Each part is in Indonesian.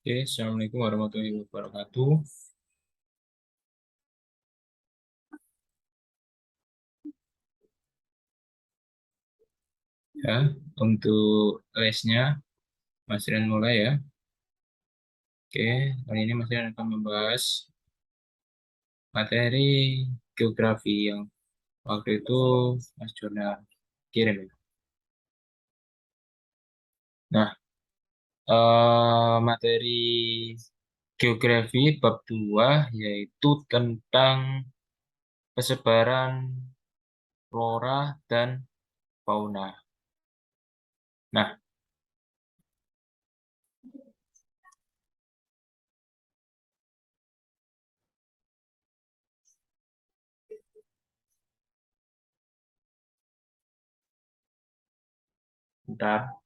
Oke, Assalamualaikum warahmatullahi wabarakatuh. Ya, untuk lesnya, Mas Rian mulai ya. Oke, kali ini Mas Rian akan membahas materi geografi yang waktu itu Mas Jona kirim. Nah, materi geografi bab 2 yaitu tentang persebaran flora dan fauna. Nah, bentar.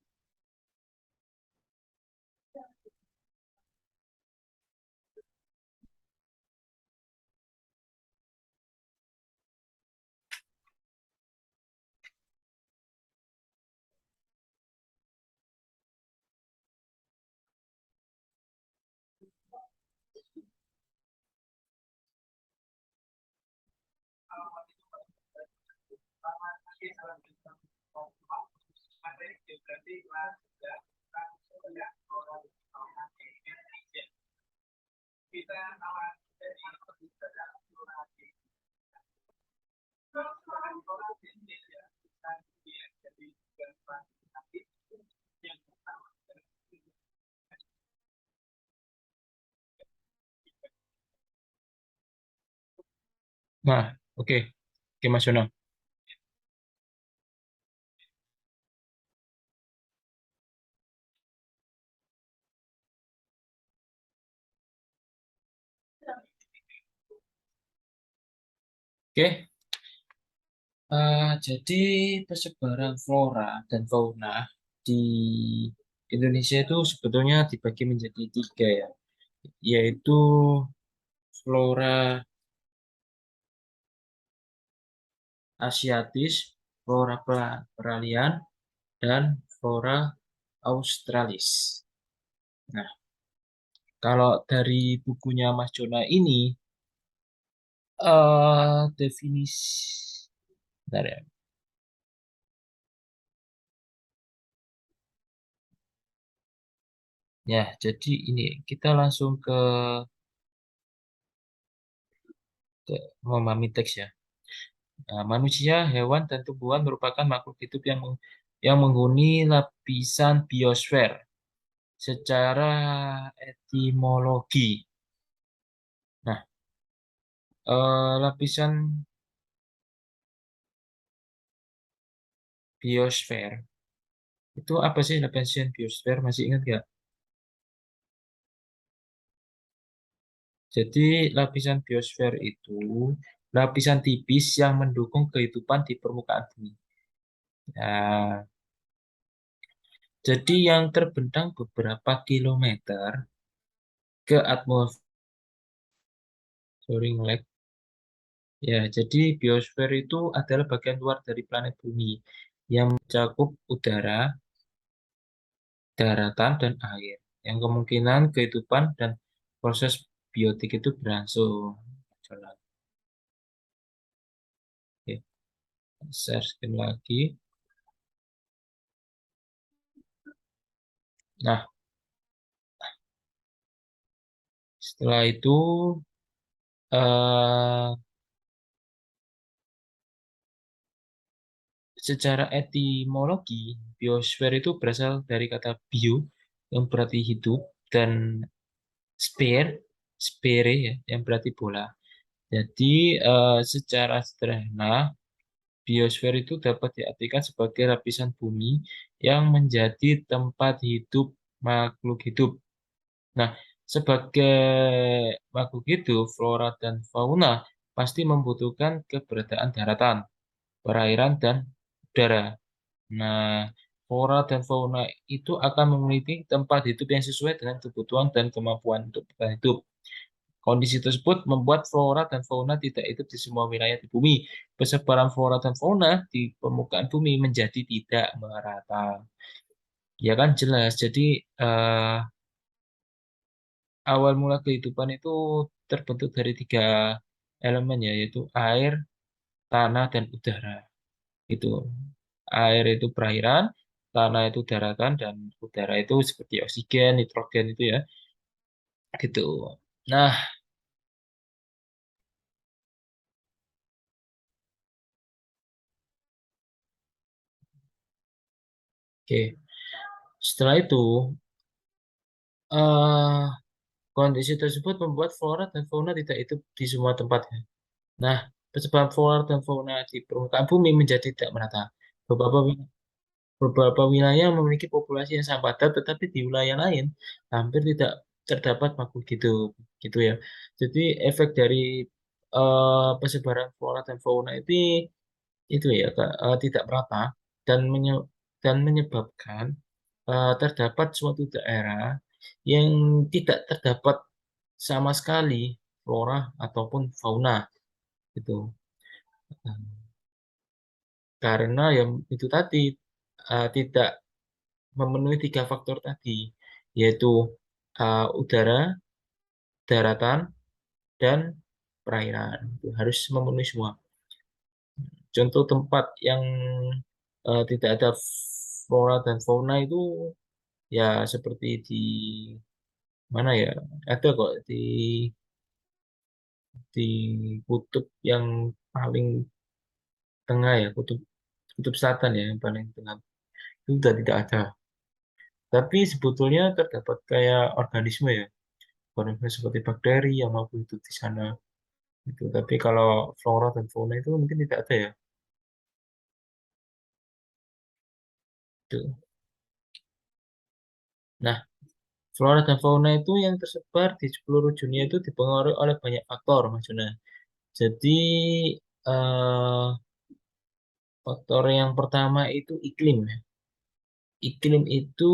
Nah, oke. Oke, Mas Jona. Oke, jadi persebaran flora dan fauna di Indonesia itu sebetulnya dibagi menjadi tiga ya, yaitu flora asiatis, flora peralihan, dan flora australis. Nah, kalau dari bukunya Mas Jona ini, definisi, bentar ya. Ya, jadi ini kita langsung ke memahami teks ya. Nah, manusia, hewan, dan tumbuhan merupakan makhluk hidup yang menghuni lapisan biosfer. Secara etimologi, nah, lapisan biosfer itu apa sih lapisan biosfer? Masih ingat nggak? Jadi lapisan biosfer itu lapisan tipis yang mendukung kehidupan di permukaan bumi. Nah, jadi yang terbentang beberapa kilometer ke atmosfer. Sorry, nge-lag. Ya, jadi biosfer itu adalah bagian luar dari planet bumi yang mencakup udara, daratan, dan air. Yang kemungkinan kehidupan dan proses biotik itu berlangsung. Jalan. Oke, share screen lagi. Nah, setelah itu eh, secara etimologi, biosfer itu berasal dari kata bio yang berarti hidup dan sphere, sphere ya, yang berarti bola. Jadi secara sederhana, biosfer itu dapat diartikan sebagai lapisan bumi yang menjadi tempat hidup makhluk hidup. Nah, sebagai makhluk hidup, flora dan fauna pasti membutuhkan keberadaan daratan, perairan, dan udara. Nah, flora dan fauna itu akan memiliki tempat hidup yang sesuai dengan kebutuhan dan kemampuan untuk bertahan hidup. Kondisi tersebut membuat flora dan fauna tidak hidup di semua wilayah di bumi. Persebaran flora dan fauna di permukaan bumi menjadi tidak merata. Ya kan jelas. Jadi awal mula kehidupan itu terbentuk dari 3 elemen ya, yaitu air, tanah, dan udara. Itu air itu perairan, tanah itu daratan, dan udara itu seperti oksigen, nitrogen itu ya, gitu. Nah, oke. Setelah itu, eh kondisi tersebut membuat flora dan fauna tidak hidup di semua tempat ya. Nah, persebaran flora dan fauna di permukaan bumi menjadi tidak merata. Beberapa Beberapa wilayah memiliki populasi yang sangat padat, tetapi di wilayah lain hampir tidak terdapat makhluk hidup, gitu ya. Jadi efek dari persebaran flora dan fauna itu ya, Kak, tidak merata dan menyebabkan terdapat suatu daerah yang tidak terdapat sama sekali flora ataupun fauna, gitu. Karena yang itu tadi tidak memenuhi 3 faktor tadi, yaitu udara, daratan, dan perairan. Itu harus memenuhi semua. Contoh tempat yang tidak ada flora dan fauna itu ya seperti di mana ya? Ada kok di kutub yang paling tengah ya, kutub kutub selatan ya yang paling tengah. Itu sudah tidak ada. Tapi sebetulnya terdapat kayak organisme ya, organisme seperti bakteri yang mampu hidup di sana. Gitu. Tapi kalau flora dan fauna itu mungkin tidak ada ya. Gitu. Nah, flora dan fauna itu yang tersebar di seluruh dunia itu dipengaruhi oleh banyak faktor, Mas Juna. Jadi, eh, faktor yang pertama itu iklim, ya. Iklim itu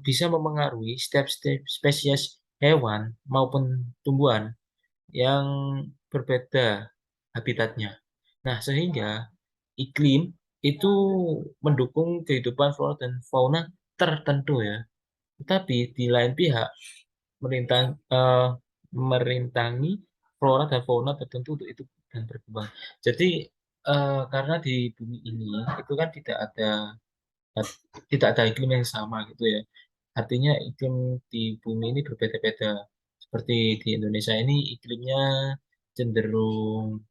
bisa memengaruhi setiap spesies hewan maupun tumbuhan yang berbeda habitatnya. Nah, sehingga iklim itu mendukung kehidupan flora dan fauna tertentu ya. Tetapi di lain pihak merintang, eh, merintangi flora dan fauna tertentu untuk itu dan berkembang. Jadi karena di bumi ini itu kan tidak ada iklim yang sama gitu ya. Artinya iklim di bumi ini berbeda-beda. Seperti di Indonesia ini iklimnya cenderung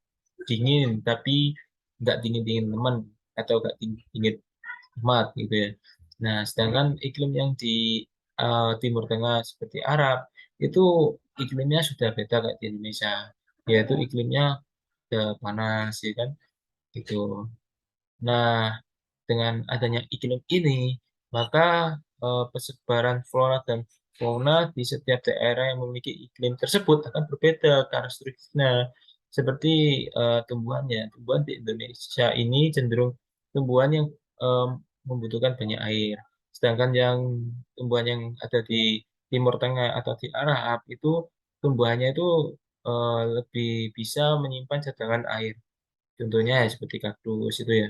dingin, tapi nggak dingin-dingin teman atau nggak dingin amat gitu ya. Nah, sedangkan iklim yang di Timur Tengah seperti Arab itu iklimnya sudah beda kayak di Indonesia, yaitu iklimnya udah panas ya kan gitu. Nah, dengan adanya iklim ini, maka persebaran flora dan fauna di setiap daerah yang memiliki iklim tersebut akan berbeda karakteristiknya. Seperti tumbuhannya, tumbuhan di Indonesia ini cenderung tumbuhan yang em, membutuhkan banyak air. Sedangkan yang tumbuhan yang ada di Timur Tengah atau di Arab itu tumbuhannya itu lebih bisa menyimpan cadangan air. Contohnya ya seperti kaktus itu ya.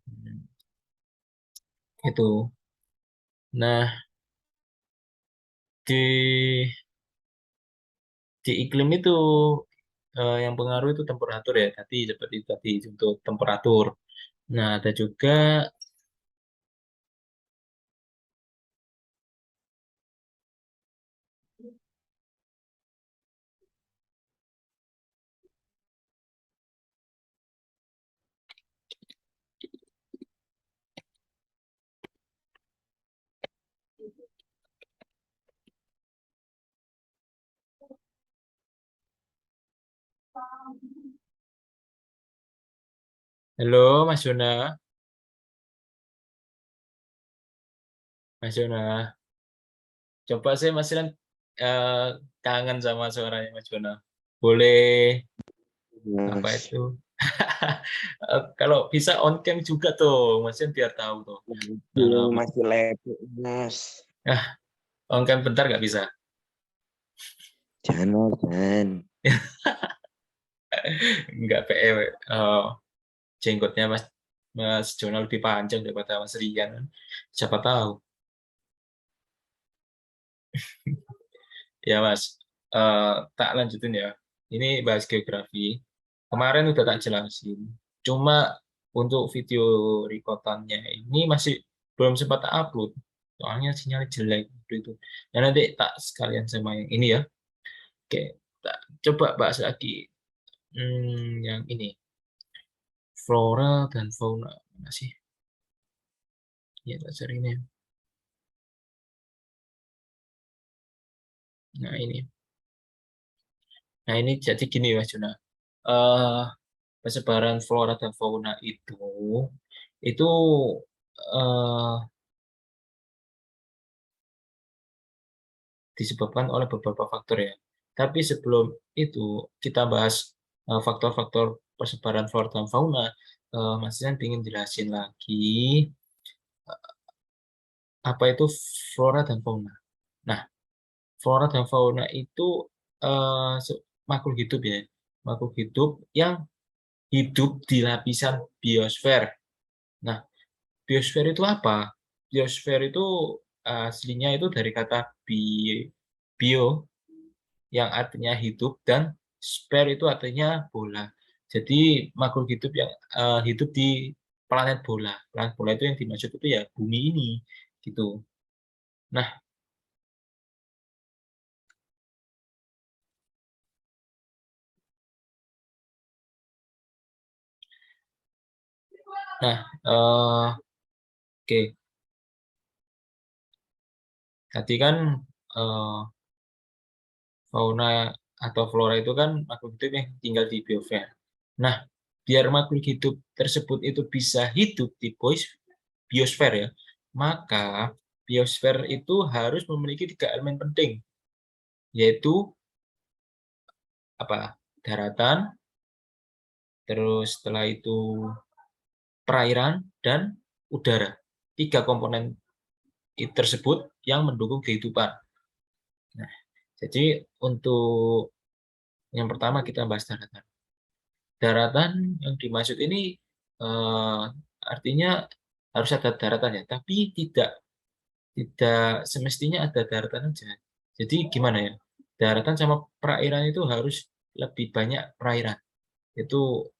Hmm, Itu. Nah, di iklim itu yang pengaruh itu temperatur ya. Tadi seperti tadi untuk temperatur. Nah, ada juga, halo Mas Yona, Mas Yona. Coba saya Mas Yona eh, kangen sama suaranya Mas Yona. Boleh apa Mas, itu? Kalau bisa on cam juga tuh, Mas Yona biar tahu tuh. Dalam, masih lepek, Mas. ah, on cam bentar nggak bisa? Jangan. Nggak PE. Jenggotnya Mas Mas Jona lebih panjang daripada Mas Rian. Siapa tahu. Ya Mas, tak lanjutin ya. Ini bahas geografi. Kemarin udah tak jelasin. Cuma untuk video recordannya ini masih belum sempat tak upload. Soalnya sinyal jelek waktu itu. Dan nanti tak sekalian sama yang ini ya. Oke, tak coba bahas lagi. Yang ini. Flora dan fauna. Mana sih? Ya, tak cari ini. Nah, ini. Nah, ini jadi gini Mas Juna. Eh, Persebaran flora dan fauna itu eh, disebabkan oleh beberapa faktor ya. Tapi sebelum itu kita bahas faktor-faktor persebaran flora dan fauna, Mas Ian ingin jelasin lagi apa itu flora dan fauna. Nah, flora dan fauna itu makhluk hidup ya, makhluk hidup yang hidup di lapisan biosfer. Nah, biosfer itu apa? Biosfer itu aslinya itu dari kata bio yang artinya hidup dan sphere itu artinya bola. Jadi makhluk hidup yang hidup di planet bola. Planet bola itu yang dimaksud itu ya bumi ini gitu. Nah, nah, oke. Tadi kan eh, fauna atau flora itu kan makhluk hidup yang tinggal di biosfer. Nah, biar makhluk hidup tersebut itu bisa hidup di biosfer ya, maka biosfer itu harus memiliki 3 elemen penting, yaitu apa? Daratan, terus setelah itu perairan dan udara. 3 komponen tersebut yang mendukung kehidupan. Nah, jadi untuk yang pertama kita bahas daratan. Daratan yang dimaksud ini eh, artinya harus ada daratan ya, tapi tidak tidak semestinya ada daratan aja. Jadi gimana ya? Daratan sama perairan itu harus lebih banyak perairan. Itu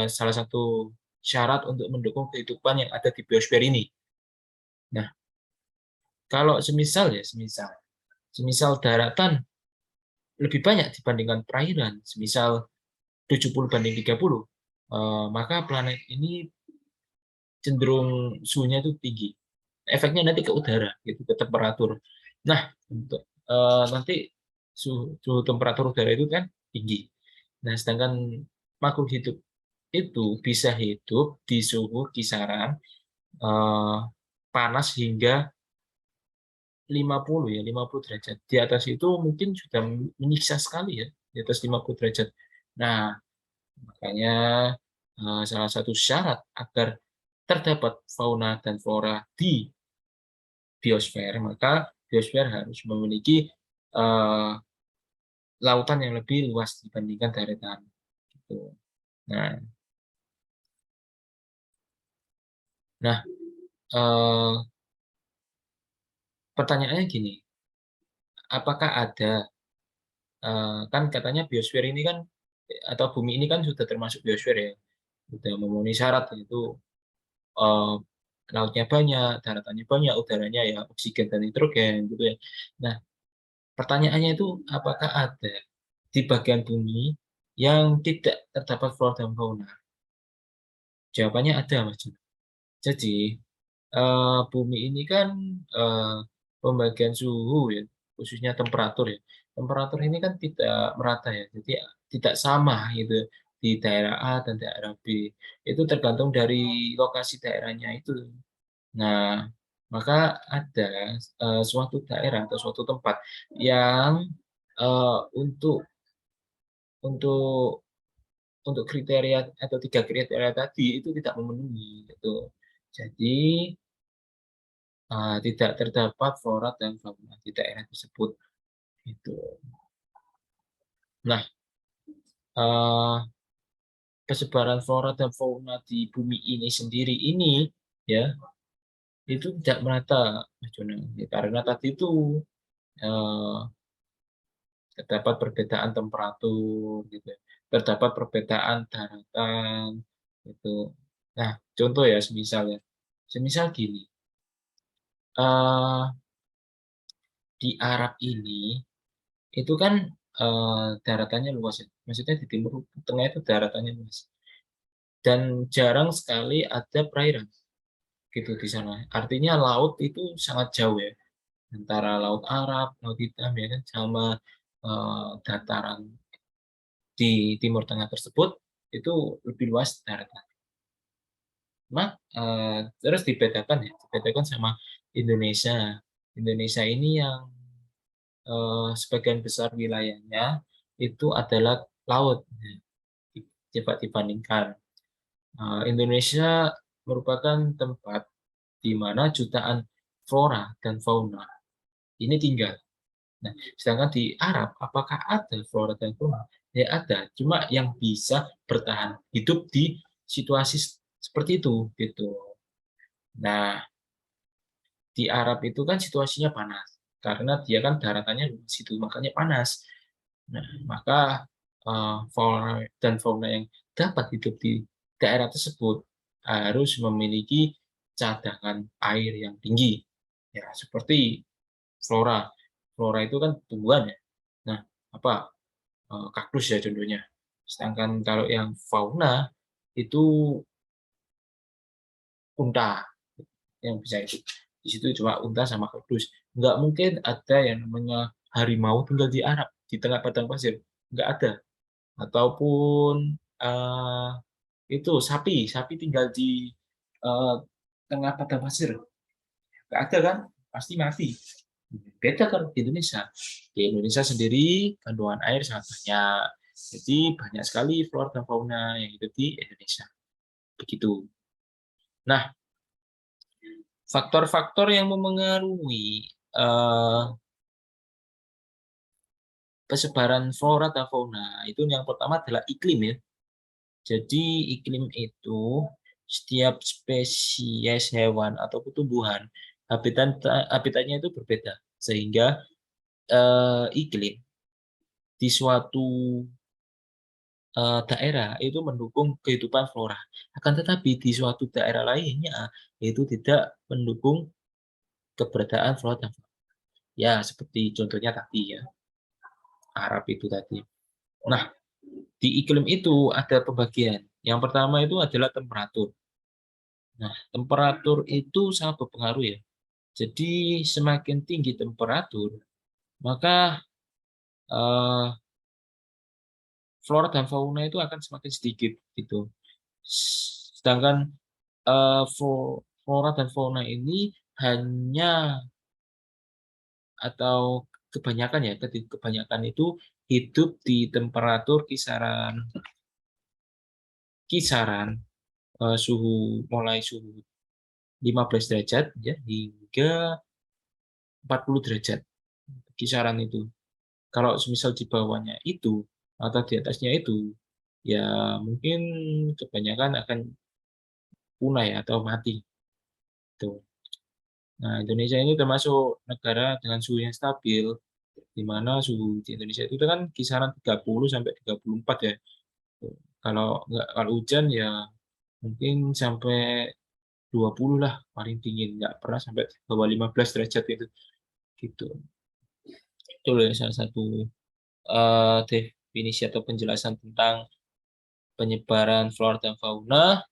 salah satu syarat untuk mendukung kehidupan yang ada di biosfer ini. Nah, kalau semisal ya, semisal daratan lebih banyak dibandingkan perairan, semisal 70 banding 30, maka planet ini cenderung suhunya itu tinggi. Efeknya nanti ke udara, gitu, ke temperatur. Nah, untuk nanti suhu temperatur udara itu kan tinggi. Nah, sedangkan makhluk hidup itu bisa hidup di suhu kisaran eh, panas hingga 50 ya, 50 derajat. Di atas itu mungkin sudah menyiksa sekali ya, di atas 50 derajat. Nah, makanya salah satu syarat agar terdapat fauna dan flora di biosfer, maka biosfer harus memiliki eh, lautan yang lebih luas dibandingkan daratan. Gitu. Nah, nah eh, pertanyaannya gini, apakah ada kan katanya biosfer ini kan atau bumi ini kan sudah termasuk biosfer ya, sudah memenuhi syarat yaitu eh, lautnya banyak, daratannya banyak, udaranya ya oksigen dan nitrogen gitu ya. Nah, pertanyaannya itu apakah ada di bagian bumi yang tidak terdapat flora dan fauna? Jawabannya ada, Mas. Jadi, bumi ini kan eh, pembagian suhu ya, khususnya temperatur ya. Temperatur ini kan tidak merata ya, jadi tidak sama gitu di daerah A dan daerah B. Itu tergantung dari lokasi daerahnya itu. Nah, maka ada suatu daerah atau suatu tempat yang untuk untuk kriteria atau 3 kriteria tadi itu tidak memenuhi gitu. Jadi tidak terdapat flora dan fauna di daerah tersebut gitu. Nah, eh, persebaran flora dan fauna di bumi ini sendiri ini ya itu tidak merata, Mas Jonan. Ya, karena tadi itu eh, terdapat perbedaan temperatur gitu ya. Terdapat perbedaan daratan gitu. Nah, contoh ya semisal gini. eh, di Arab ini itu kan daratannya luas ya. Maksudnya di Timur Tengah itu daratannya luas. Dan jarang sekali ada perairan gitu di sana. Artinya laut itu sangat jauh ya antara Laut Arab, Laut Hitam ya kan sama dataran di Timur Tengah tersebut itu lebih luas daratan. Nah, terus dibedakan sama Indonesia. Indonesia ini yang sebagian besar wilayahnya itu adalah laut. Coba dibandingkan. Indonesia merupakan tempat di mana jutaan flora dan fauna ini tinggal. Nah, sedangkan di Arab, apakah ada flora dan fauna? Ya ada, cuma yang bisa bertahan hidup di situasi seperti itu, gitu. Nah, di Arab itu kan situasinya panas, karena dia kan daratannya di situ, makanya panas. Nah, maka flora dan fauna yang dapat hidup di daerah tersebut harus memiliki cadangan air yang tinggi. Ya, seperti flora. Flora itu kan tumbuhan ya. Nah, apa kaktus ya contohnya. Sedangkan kalau yang fauna itu unta yang bisa hidup. Di situ cuma unta sama kaktus. Nggak mungkin ada yang namanya harimau tinggal di Arab, di tengah padang pasir. Nggak ada. Ataupun itu sapi tinggal di eh, tengah padang pasir. Nggak ada kan? Pasti mati. Beda kan di Indonesia. Di Indonesia sendiri kandungan air sangat banyak. Jadi banyak sekali flora dan fauna yang hidup di Indonesia. Begitu. Nah, faktor-faktor yang memengaruhi persebaran flora dan fauna itu yang pertama adalah iklim ya. Jadi iklim itu setiap spesies hewan atau tumbuhan habitatnya itu berbeda sehingga iklim di suatu daerah itu mendukung kehidupan flora. Akan tetapi di suatu daerah lainnya itu tidak mendukung keberadaan flora dan fauna. Ya, seperti contohnya tadi ya, Arab itu tadi. Nah, di iklim itu ada pembagian. Yang pertama itu adalah temperatur. Nah, temperatur itu sangat berpengaruh ya. Jadi semakin tinggi temperatur, maka eh, flora dan fauna itu akan semakin sedikit gitu. Sedangkan flora dan fauna ini hanya atau kebanyakan ya, kebanyakan itu hidup di temperatur kisaran kisaran suhu mulai suhu 15 derajat ya hingga 40 derajat kisaran itu. Kalau misal di bawahnya itu atau di atasnya itu ya mungkin kebanyakan akan punah ya atau mati tuh. Nah, Indonesia ini termasuk negara dengan suhu yang stabil, di mana suhu di Indonesia itu kan kisaran 30 sampai 34 ya. Kalau nggak kalau hujan ya mungkin sampai 20 lah paling dingin, nggak pernah sampai bawah 15 derajat itu. Gitu. Itu loh salah satu definisi atau penjelasan tentang penyebaran flora dan fauna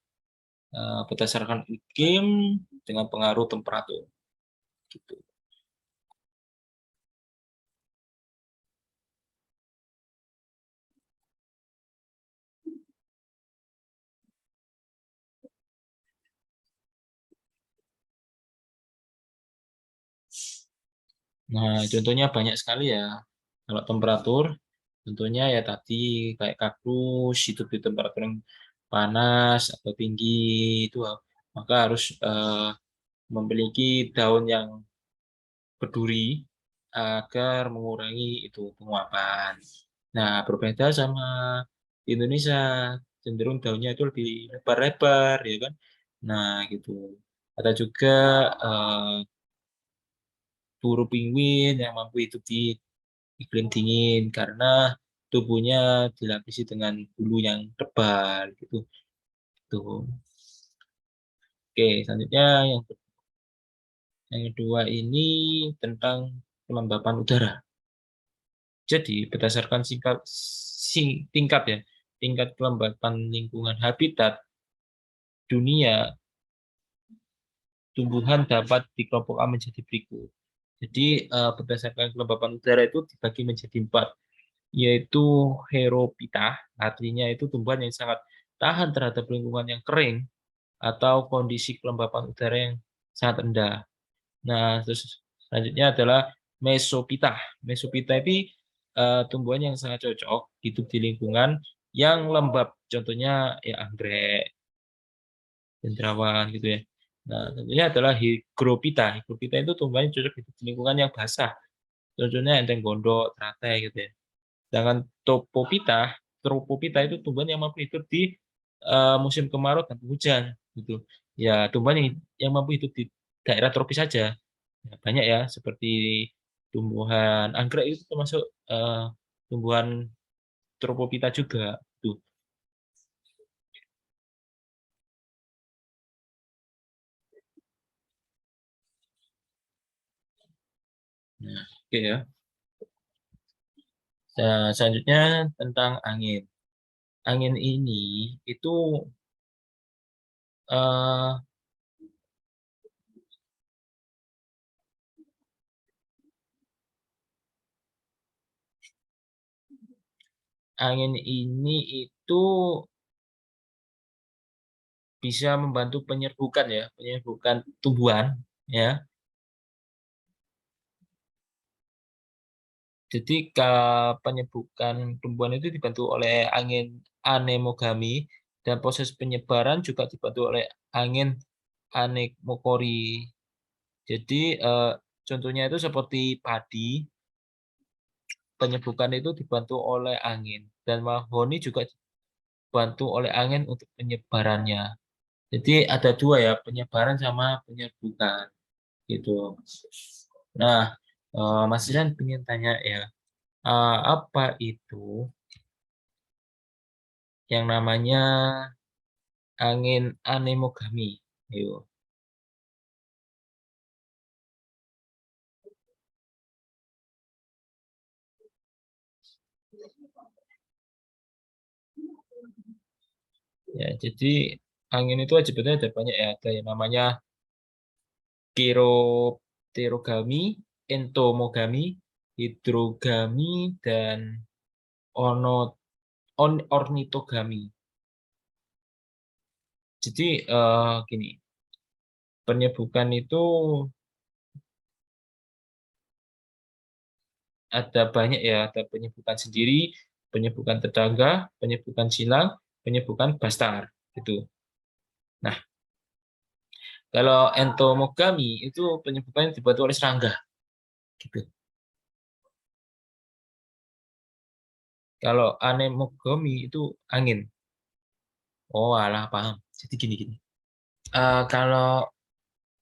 berdasarkan iklim dengan pengaruh temperatur. Gitu. Nah, contohnya banyak sekali ya. Kalau temperatur, tentunya ya tadi kayak kaktus hidup di temperatur yang panas atau tinggi itu maka harus memiliki daun yang berduri agar mengurangi itu penguapan. Nah, berbeda sama di Indonesia, cenderung daunnya itu lebih lebar-lebar, ya kan? Nah, gitu. Ada juga burung penguin yang mampu hidup di iklim dingin karena tubuhnya dilapisi dengan bulu yang tebal gitu. Tuh. Oke, selanjutnya yang kedua ini tentang kelembapan udara. Jadi berdasarkan tingkat ya, tingkat kelembapan lingkungan habitat dunia, tumbuhan dapat dikelompokkan menjadi berikut. Jadi berdasarkan kelembapan udara itu dibagi menjadi 4, yaitu Herophyta, artinya itu tumbuhan yang sangat tahan terhadap lingkungan yang kering atau kondisi kelembapan udara yang sangat rendah. Nah, terus selanjutnya adalah Mesophyta. Mesophyta ini tumbuhan yang sangat cocok hidup di lingkungan yang lembab, contohnya ya anggrek, cendrawan gitu ya. Nah, tentunya adalah Hygrophita. Hygrophita itu tumbuhan yang cocok hidup di lingkungan yang basah, contohnya enteng gondok, teratai gitu ya. Sedangkan Tropophyta itu tumbuhan yang mampu hidup di musim kemarau dan hujan gitu. Ya, tumbuhan yang mampu hidup di daerah tropis saja. Ya, banyak ya seperti tumbuhan anggrek itu termasuk tumbuhan Tropophyta juga tuh. Nah, oke ya. Nah, selanjutnya tentang angin. Angin ini itu eh, angin ini itu bisa membantu penyerbukan ya, penyerbukan tumbuhan ya. Jadi penyerbukan tumbuhan itu dibantu oleh angin anemogami dan proses penyebaran juga dibantu oleh angin anemokori. Jadi contohnya itu seperti padi, penyerbukan itu dibantu oleh angin dan mahoni juga dibantu oleh angin untuk penyebarannya. Jadi ada dua ya, penyebaran sama penyerbukan gitu. Nah, Mas Rizan ingin tanya ya, apa itu yang namanya angin anemogami? Ayo. Ya, jadi angin itu sebetulnya ada banyak ya, ada yang namanya kiropterogami, entomogami, hidrogami, dan ono, ornitogami. Jadi gini, penyerbukan itu ada banyak ya, ada penyerbukan sendiri, penyerbukan tetangga, penyerbukan silang, penyerbukan bastar gitu. Nah, kalau entomogami itu penyerbukan dibantu oleh serangga gitu. Kalau anemogami itu angin. Oh, alah paham. Jadi gini-gini. Kalau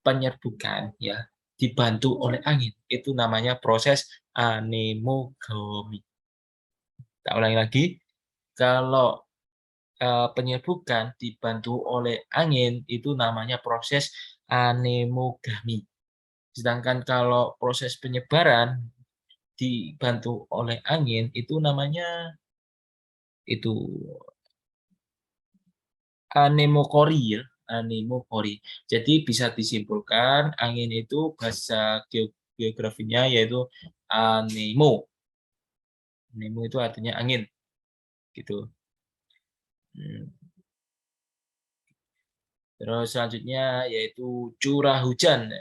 penyerbukan ya dibantu oleh angin itu namanya proses anemogami. Tak ulangi lagi. Kalau penyerbukan dibantu oleh angin itu namanya proses anemogami. Sedangkan kalau proses penyebaran dibantu oleh angin itu namanya itu anemokori ya, anemokori. Jadi bisa disimpulkan angin itu bahasa geografinya yaitu anemo. Anemo itu artinya angin gitu. Hmm. Terus selanjutnya yaitu curah hujan.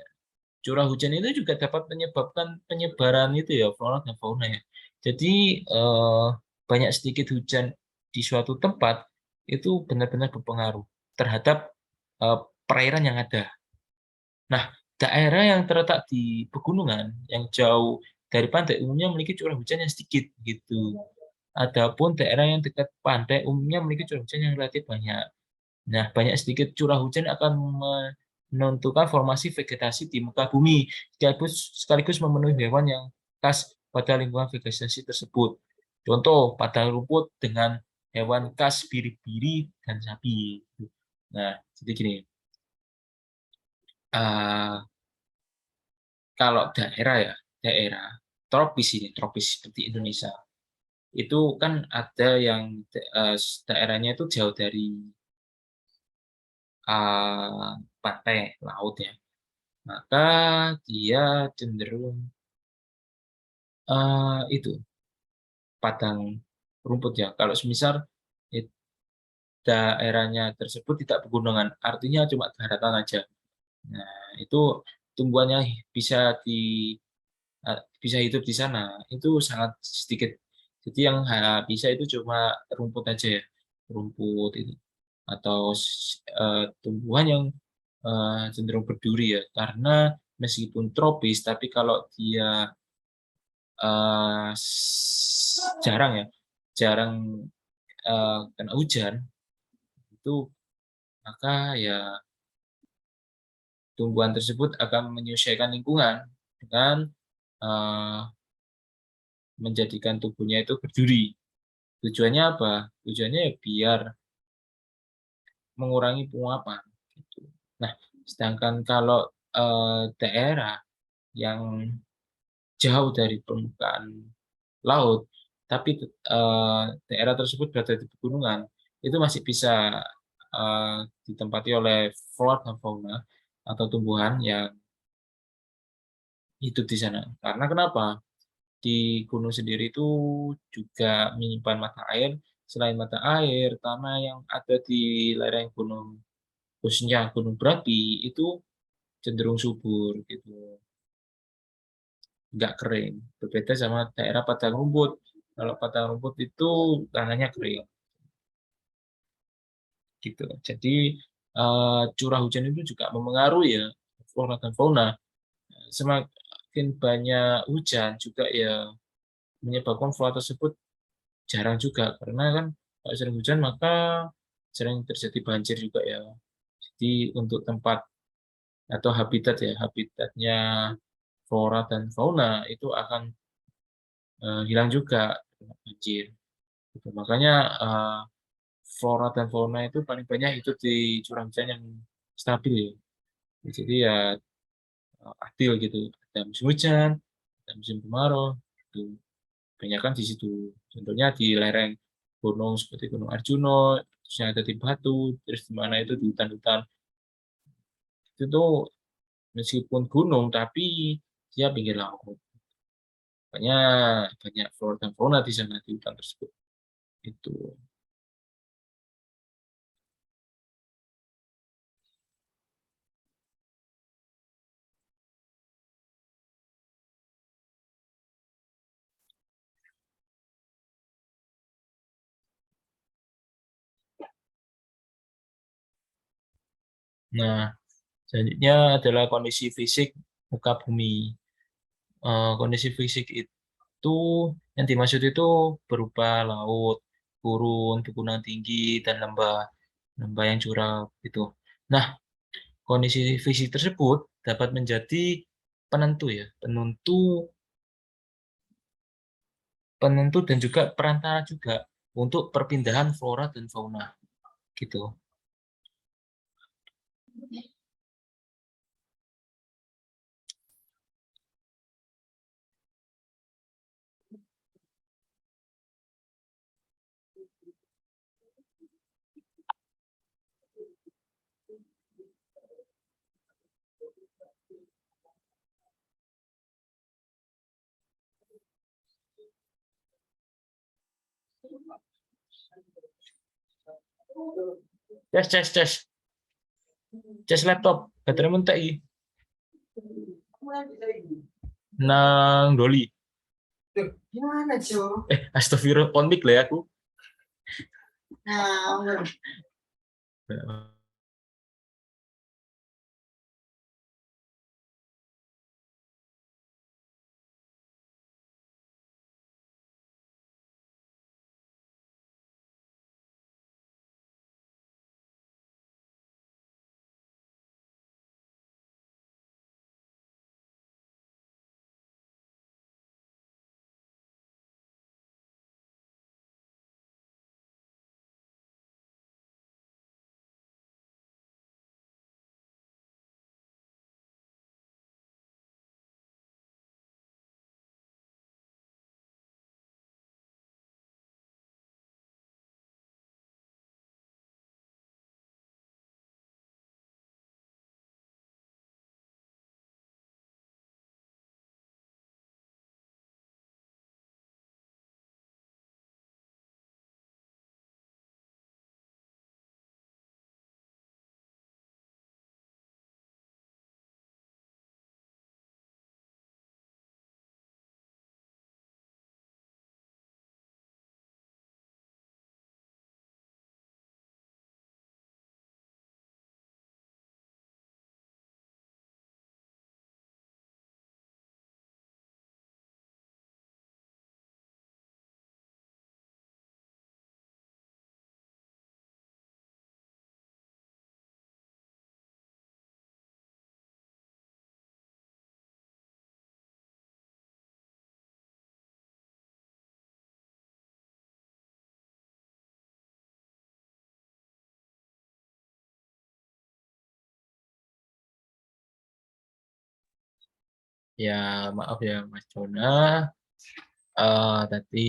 Curah hujan itu juga dapat menyebabkan penyebaran itu ya flora dan fauna ya. Jadi banyak sedikit hujan di suatu tempat itu benar-benar berpengaruh terhadap eh, perairan yang ada. Nah, daerah yang terletak di pegunungan yang jauh dari pantai umumnya memiliki curah hujan yang sedikit gitu. Adapun daerah yang dekat pantai umumnya memiliki curah hujan yang relatif banyak. Nah, banyak sedikit curah hujan akan menentukan formasi vegetasi di muka bumi, sekaligus memenuhi hewan yang khas pada lingkungan vegetasi tersebut. Contoh, padang rumput dengan hewan khas biri-biri dan sapi. Nah, jadi gini, eh, kalau daerah ya, daerah tropis ini, tropis seperti Indonesia, itu kan ada yang daerahnya itu jauh dari pantai, laut ya. Maka dia cenderung itu padang rumput ya. Kalau semisal daerahnya tersebut tidak pegunungan, artinya cuma daratan aja. Nah, itu tumbuhannya bisa di bisa hidup di sana itu sangat sedikit. Jadi yang bisa itu cuma rumput aja ya, rumput itu atau tumbuhan yang cenderung berduri ya. Karena meskipun tropis, tapi kalau dia jarang ya, jarang kena hujan itu, maka ya tumbuhan tersebut akan menyesuaikan lingkungan dengan eh, menjadikan tubuhnya itu berduri. Tujuannya apa? Tujuannya ya biar mengurangi penguapan. Gitu. Nah, sedangkan kalau daerah yang jauh dari permukaan laut, tapi daerah tersebut berada di pegunungan, itu masih bisa eh, ditempati oleh flora dan fauna atau tumbuhan yang hidup di sana. Karena kenapa? Di gunung sendiri itu juga menyimpan mata air. Selain mata air, tanah yang ada di lereng gunung, khususnya gunung berapi, itu cenderung subur gitu, nggak kering. Berbeda sama daerah padang rumput. Kalau padang rumput itu tanahnya kering gitu. Jadi curah hujan itu juga mempengaruhi ya flora dan fauna. Semakin banyak hujan juga ya menyebabkan flora tersebut jarang juga karena kan kalau sering hujan maka sering terjadi banjir juga ya. Jadi untuk tempat atau habitat ya, habitatnya flora dan fauna itu akan hilang juga dengan banjir. Gitu. Makanya eh, flora dan fauna itu paling banyak itu di curah hujan yang stabil ya. Jadi ya adil gitu. Ada musim hujan, ada musim kemarau, itu kebanyakan di situ. Contohnya di lereng gunung seperti Gunung Arjuno, terus yang ada di Batu, terus di mana itu di hutan-hutan. Itu tuh meskipun gunung, tapi dia pinggir laut. Makanya banyak flora dan fauna di sana di hutan tersebut. Itu. Nah, selanjutnya adalah kondisi fisik muka bumi. Kondisi fisik itu yang dimaksud itu berupa laut, gurun, pegunungan tinggi, dan lembah, lembah yang curam itu. Nah, kondisi fisik tersebut dapat menjadi penentu ya, penentu, penentu dan juga perantara juga untuk perpindahan flora dan fauna gitu. Ces, ces, ces, ces laptop, baterai mentek iki. Nang Doli. Gimana, Jo? Astagfirullah, konmik lah ya aku. Nah, Ya, maaf ya Mas Jona, tadi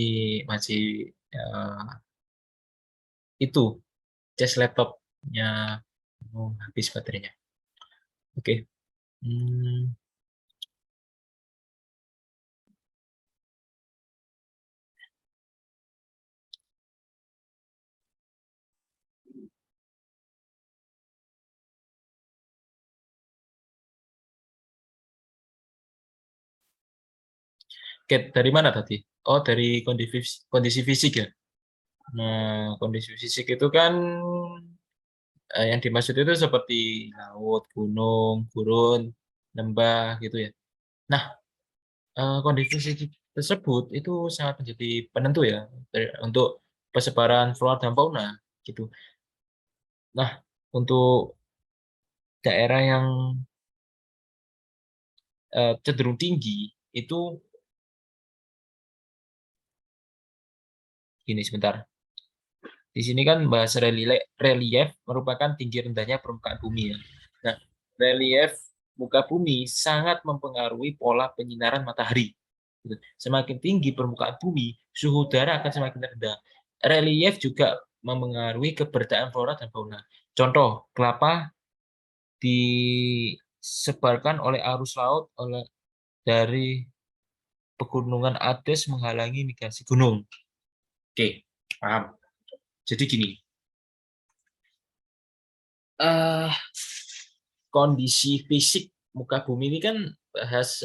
masih itu cas laptopnya mau habis baterainya. Oke. Hmm, Oke, dari mana tadi? Oh, dari kondisi fisik ya. Nah, kondisi fisik itu kan yang dimaksud itu seperti laut, gunung, gurun, lembah gitu ya. Nah, kondisi fisik tersebut itu sangat menjadi penentu ya untuk persebaran flora dan fauna gitu. Nah, untuk daerah yang cenderung tinggi itu gini sebentar. Di sini kan bahasa relief merupakan tinggi rendahnya permukaan bumi ya. Nah, relief muka bumi sangat mempengaruhi pola penyinaran matahari. Gitu. Semakin tinggi permukaan bumi, suhu udara akan semakin rendah. Relief juga mempengaruhi keberadaan flora dan fauna. Contoh, kelapa disebarkan oleh arus laut dari pegunungan Andes menghalangi migrasi gunung. Oke, paham. Jadi gini, eh kondisi fisik muka bumi ini kan bahas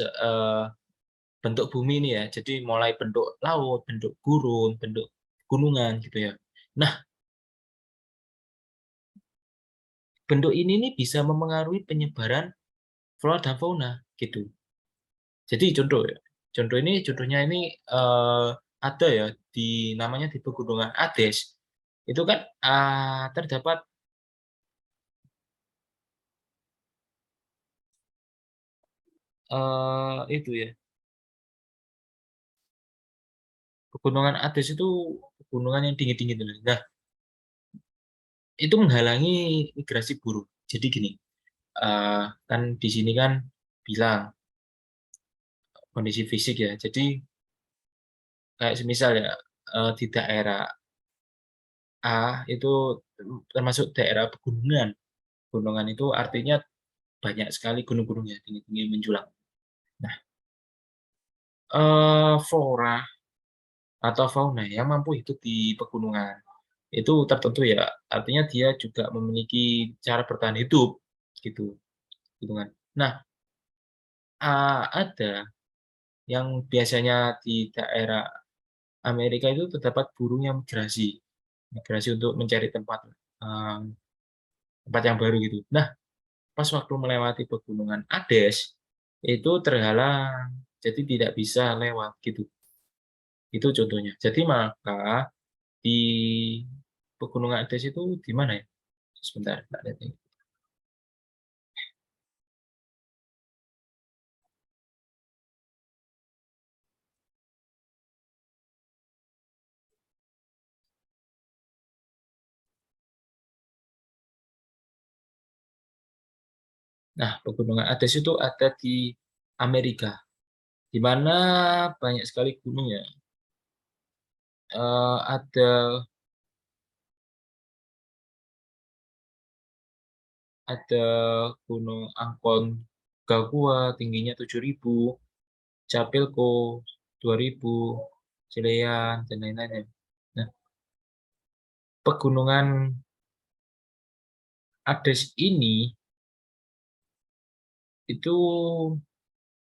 bentuk bumi ini ya. Jadi mulai bentuk laut, bentuk gurun, bentuk gunungan gitu ya. Nah, bentuk ini nih bisa memengaruhi penyebaran flora dan fauna gitu. Jadi contohnya ini eh, ada ya di namanya di Pegunungan Andes. Itu kan terdapat itu ya. Pegunungan Andes itu pegunungan yang tinggi-tinggi dulu. Nah, itu menghalangi migrasi burung. Jadi gini, kan di sini kan bilang kondisi fisik ya. Jadi kayak semisal ya di daerah A itu termasuk daerah pegunungan. Gunungan itu artinya banyak sekali gunung-gunungnya tinggi-tinggi menjulang. Nah, flora atau fauna yang mampu hidup di pegunungan itu tertentu ya. Artinya dia juga memiliki cara bertahan hidup gitu, gitu kan. Nah, ada yang biasanya di daerah Amerika itu terdapat burung yang migrasi, migrasi untuk mencari tempat yang baru gitu. Nah, pas waktu melewati pegunungan Andes itu terhalang, jadi tidak bisa lewat gitu. Itu contohnya. Jadi maka di pegunungan Andes itu di mana ya? Sebentar, tak lihat ini. Nah, pegunungan Andes itu ada di Amerika, di mana banyak sekali gunung ya. Ada Gunung Aconcagua tingginya 7.000, Capilco 2.000, Cilean dan lain-lain. Nah, pegunungan Andes ini itu